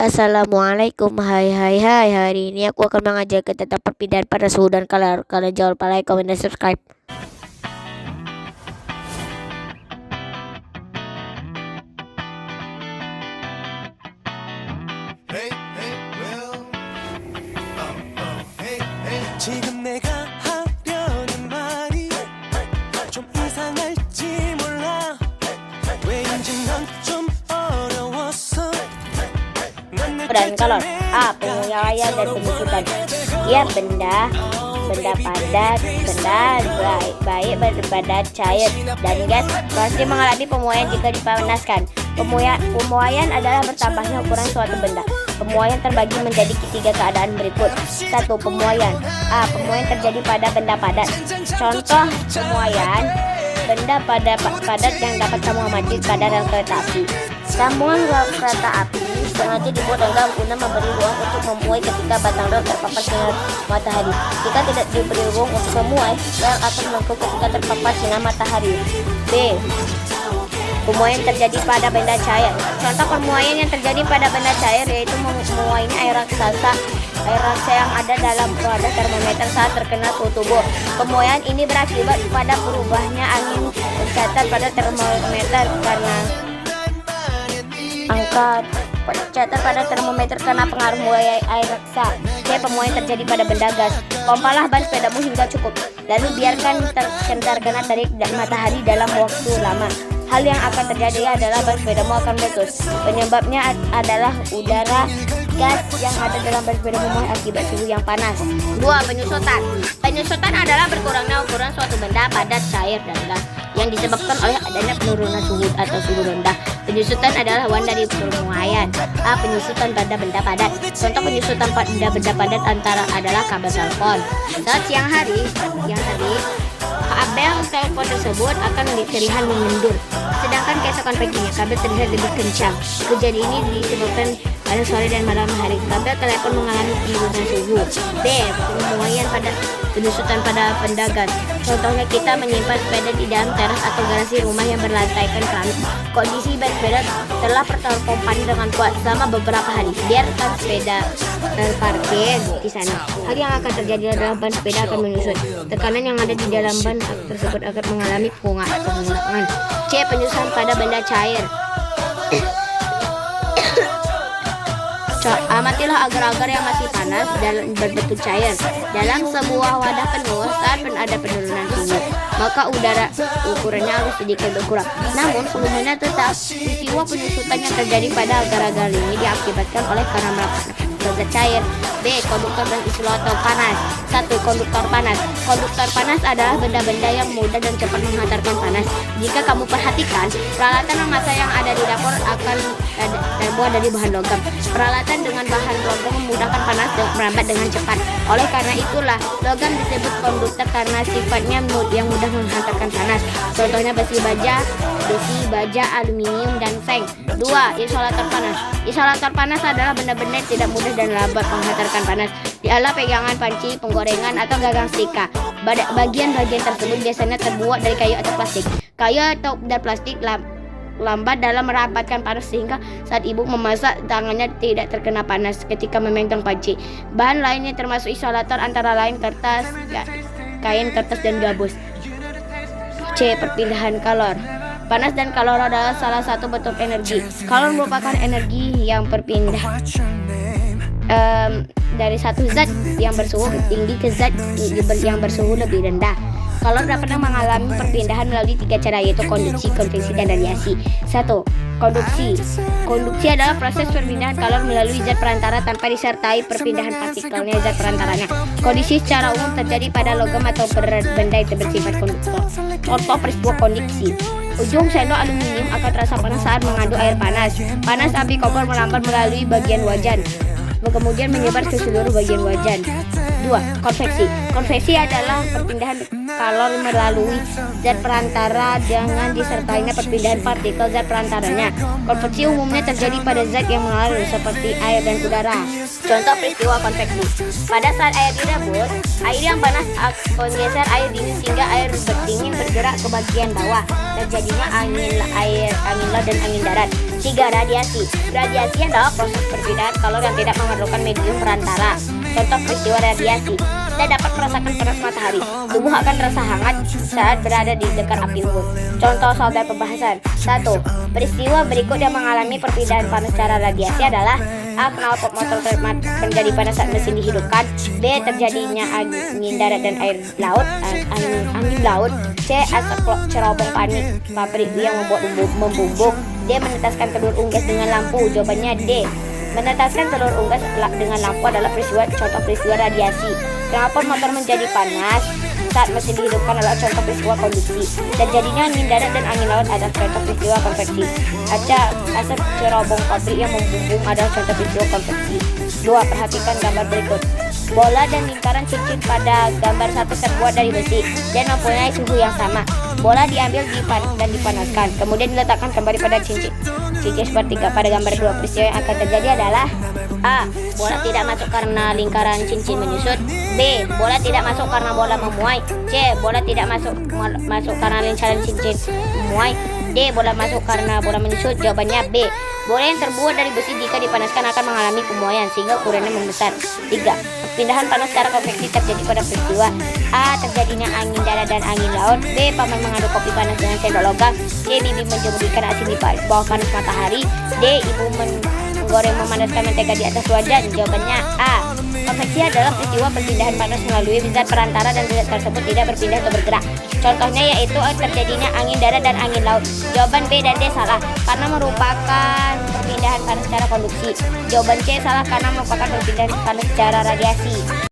Assalamualaikum, hai, hari ini aku akan mengajarkan tentang perpindahan pada suhu dan kalor. Kalian jangan lupa like, comment, dan subscribe. 지금 내가 하려는 말이 좀 이상할지 몰라 왜인지 넌 좀 어려웠어 Dan kalor penguaian dan penyusutan. Dia benda padat, benda baik berpadat, cair dan gas pasti mengalami pemuaian jika dipanaskan. Pemuaian adalah bertambahnya ukuran suatu benda. Pemuaian terbagi menjadi tiga keadaan berikut. 1. Pemuaian. Pemuaian terjadi pada benda padat. Contoh pemuaian: benda padat yang dapat kamu amati pada rel kereta api. Sambungan rel kereta api sengaja dibuat lenggang guna memberi ruang untuk memuai ketika batang rel terpapar sinar matahari. Jika tidak diberi ruang untuk memuai, rel akan melengkung ketika terpapar sinar matahari. B. Pemuaian terjadi pada benda cair. Contoh pemuaian yang terjadi pada benda cair yaitu memuainya air raksa yang ada dalam wadah termometer saat terkena suhu tubuh. Pemuaian ini berakibat pada berubahnya angin tercatat pada termometer karena pengaruh muai air raksa. C. Pemuaian terjadi pada benda gas. Pompalah ban sepedamu hingga cukup, lalu biarkan terkena terik matahari dalam waktu lama. Hal yang akan terjadi adalah ban sepedamu akan meletus. Penyebabnya adalah udara gas yang ada dalam ban sepedamu muai akibat suhu yang panas. 2. Penyusutan. Penyusutan adalah berkurangnya ukuran suatu benda padat, cair, dan gas yang disebabkan oleh adanya penurunan suhu atau suhu rendah. Penyusutan adalah lawan dari pemuaian. Penyusutan pada benda padat. Contoh penyusutan pada benda padat adalah kabel telepon. Saat siang hari, kabel telepon tersebut akan terlihat mengendur, sedangkan keesokan paginya kabel terlihat lebih kencang. Kejadian ini disebabkan pada sore dan malam hari kabel telepon mengalami penurunan suhu. B. Pemuaian pada penyusutan pada benda gas. Contohnya kita menyimpan sepeda di dalam teras atau garasi rumah yang berlantaikan keramik. Kondisi ban sepeda telah terpompa dengan kuat selama beberapa hari. Biarkan sepeda terparkir di sana. Hal yang akan terjadi adalah ban sepeda akan menyusut. Tekanan yang ada di dalam ban tersebut akan mengalami pengurangan. C. Penyusutan pada benda cair. Amatilah agar-agar yang masih panas dan berbentuk cair dalam sebuah wadah penuh saat ada penurunan suhu, maka udara ukurannya harus sedikit berkurang. Namun sebelumnya tetap peristiwa penyusutan yang terjadi pada agar-agar ini diakibatkan oleh karena melakukan zat cair. B. Konduktor dan isolator panas. 1. Konduktor panas. Konduktor panas adalah benda-benda yang mudah dan cepat menghantarkan panas. Jika kamu perhatikan, peralatan memasak yang ada di dapur akan terbuat dari bahan logam. Peralatan dengan bahan logam memudahkan panas merambat dengan cepat. Oleh karena itulah logam disebut konduktor karena sifatnya yang mudah menghantarkan panas. Contohnya besi baja, aluminium, dan seng. 2. Isolator panas. Isolator panas adalah benda-benda yang tidak mudah dan lambat menghantarkan panas. Dialah pegangan panci, penggorengan, atau gagang setrika. Bagian-bagian tersebut biasanya terbuat dari kayu atau plastik. Kayu dan plastik lambat dalam merampatkan panas sehingga saat ibu memasak tangannya tidak terkena panas ketika memegang panci. Bahan lainnya termasuk isolator antara lain kain kertas dan gabus. C. Perpindahan kalor. Panas dan kalor adalah salah satu bentuk energi. Kalor merupakan energi yang berpindah dari satu zat yang bersuhu tinggi ke zat yang bersuhu lebih rendah. Kalor dapat mengalami perpindahan melalui 3 cara, yaitu konduksi, konveksi, dan radiasi. 1. Konduksi. Konduksi adalah proses perpindahan kalor melalui zat perantara tanpa disertai perpindahan partikelnya zat perantaranya. Kondisi secara umum terjadi pada logam atau benda yang bersifat konduktor. Contoh peristiwa konduksi: ujung sendok aluminium akan terasa panas saat mengandung air panas. Panas api kompor melambat melalui bagian wajan, kemudian menyebar ke seluruh bagian wajan. 2. Konveksi. Konveksi adalah perpindahan kalor melalui zat perantara dengan disertainya perpindahan partikel zat perantaranya. Konveksi umumnya terjadi pada zat yang mengalir seperti air dan udara. Contoh peristiwa konveksi: pada saat air direbus, air yang panas akan menggeser air dingin sehingga air dingin bergerak ke bagian bawah. Terjadinya angin laut dan angin darat. 3. Radiasi. Radiasi adalah proses perpindahan kalor yang tidak memerlukan medium perantara. Contoh peristiwa radiasi. Kita dapat merasakan panas matahari. Tubuh akan terasa hangat saat berada di dekat api unggun. Contoh soal dan pembahasan. 1. Peristiwa berikut yang mengalami perpindahan panas secara radiasi adalah: A. Knalpot motor menjadi panas saat mesin dihidupkan. B. Terjadinya angin darat dan air laut, angin laut. C. Asap cerobong pabrik yang membuat membumbung. D. Menetaskan telur unggas dengan lampu. Jawabannya D. Menetaskan telur unggas dengan lampu adalah contoh peristiwa radiasi. Knalpot motor menjadi panas saat mesin dihidupkan adalah contoh peristiwa konduksi. Terjadinya angin darat dan angin laut adalah contoh peristiwa konveksi. Asap cerobong pabrik yang membumbung adalah contoh peristiwa konveksi. 2. Perhatikan gambar berikut. Bola dan lingkaran cincin pada gambar 1 terbuat dari besi dan mempunyai suhu yang sama. Bola diambil dan dipanaskan, kemudian diletakkan kembali pada cincin sepertiga. Pada gambar 2, peristiwa yang akan terjadi adalah: A. Bola tidak masuk karena lingkaran cincin menyusut. B. Bola tidak masuk karena bola memuai. C. Bola tidak masuk karena lingkaran cincin memuai. D. Bola masuk karena bola menyusut. Jawabannya B. Bola yang terbuat dari besi jika dipanaskan akan mengalami pemuaian sehingga ukurannya membesar. 3. Perpindahan panas secara konveksi terjadi pada peristiwa: A. Terjadinya angin darat dan angin laut. B. Paman mengaduk kopi panas dengan sendok logam. C. Bibi menjemur ikan asin di bawah panas matahari. D. Ibu menggoreng memanaskan mentega di atas wajan. Jawabannya A. Konveksi adalah peristiwa perpindahan panas melalui zat perantara dan zat tersebut tidak berpindah atau bergerak. Contohnya yaitu terjadinya angin darat dan angin laut. Jawaban B dan D salah karena merupakan perpindahan panas secara konduksi. Jawaban C salah karena merupakan perpindahan panas secara radiasi.